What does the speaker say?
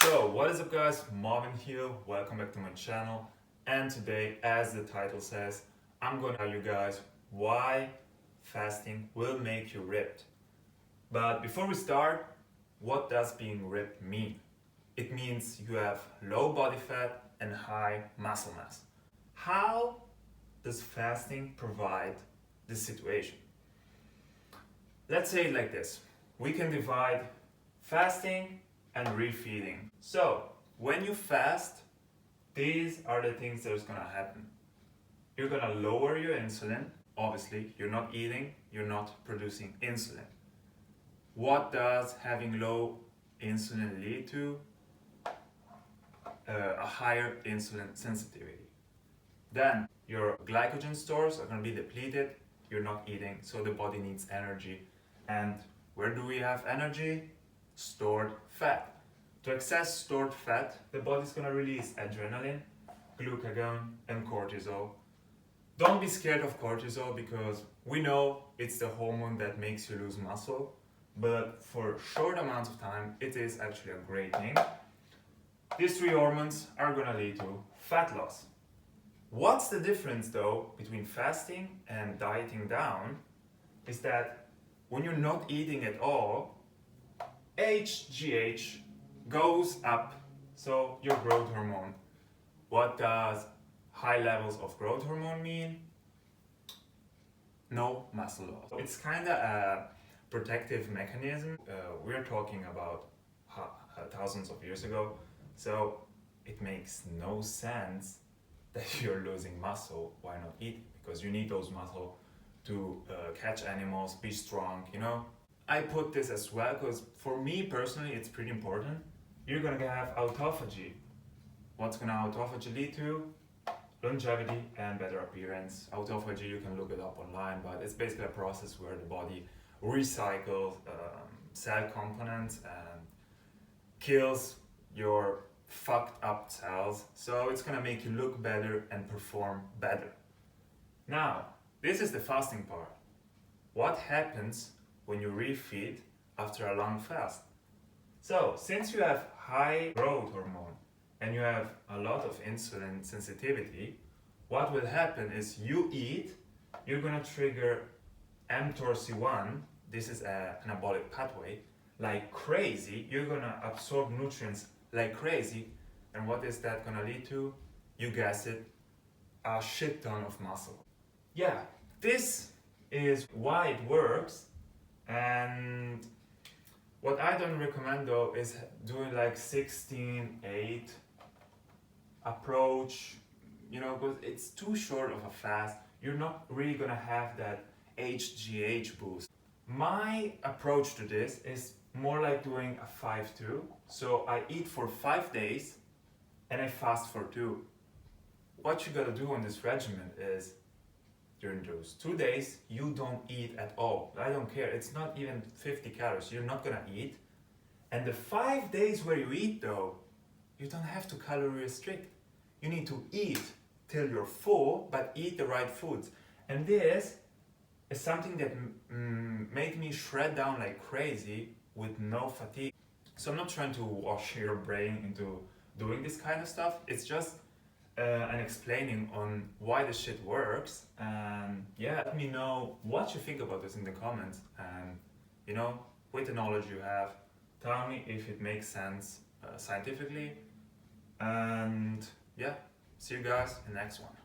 So what is up guys, Marvin here, welcome back to my channel, and today, as the title says, I'm going to tell you guys why fasting will make you ripped. But before we start, what does being ripped mean? It means you have low body fat and high muscle mass. How does fasting provide this situation? Let's say it like this. We can divide fasting and refeeding. So when you fast, these are the things that's gonna happen. You're gonna lower your insulin. Obviously, you're not eating, you're not producing insulin. What does having low insulin lead to? A higher insulin sensitivity. Then your glycogen stores are gonna be depleted, you're not eating, so the body needs energy. And where do we have energy? Stored fat. To access stored fat, the body's gonna release adrenaline, glucagon, and cortisol. Don't be scared of cortisol because we know it's the hormone that makes you lose muscle, but for short amounts of time, it is actually a great thing. These three hormones are gonna lead to fat loss. What's the difference though between fasting and dieting down is that when you're not eating at all, HGH goes up, so your growth hormone. What does high levels of growth hormone mean? No muscle loss. It's kind of a protective mechanism. We're talking about thousands of years ago, so it makes no sense that you're losing muscle. Why not eat? Because you need those muscle to catch animals, be strong, you know? I put this as well because for me personally it's pretty important. You're gonna have autophagy. What's gonna autophagy lead to? Longevity and better appearance. Autophagy, you can look it up online, but it's basically a process where the body recycles cell components and kills your fucked up cells. So it's gonna make you look better and perform better. Now, this is the fasting part. What happens when you refeed after a long fast? So, since you have high growth hormone and you have a lot of insulin sensitivity, what will happen is you eat, you're gonna trigger mTORC1, this is an anabolic pathway, like crazy. You're gonna absorb nutrients like crazy, and what is that gonna lead to? You guessed it, a shit ton of muscle. Yeah, this is why it works. And what I don't recommend though is doing like 16-8 approach, you know, because it's too short of a fast. You're not really gonna have that HGH boost. My approach to this is more like doing a 5-2. So I eat for 5 days and I fast for 2. What you gotta do on this regimen is during those 2 days, you don't eat at all. I don't care. It's not even 50 calories. You're not gonna eat. And the 5 days where you eat though, you don't have to calorie restrict. You need to eat till you're full, but eat the right foods. And this is something that made me shred down like crazy with no fatigue. So I'm not trying to wash your brain into doing this kind of stuff. It's just and explaining on why this shit works. And yeah, let me know what you think about this in the comments, and you know, with the knowledge you have, tell me if it makes sense scientifically. And yeah, see you guys in the next one.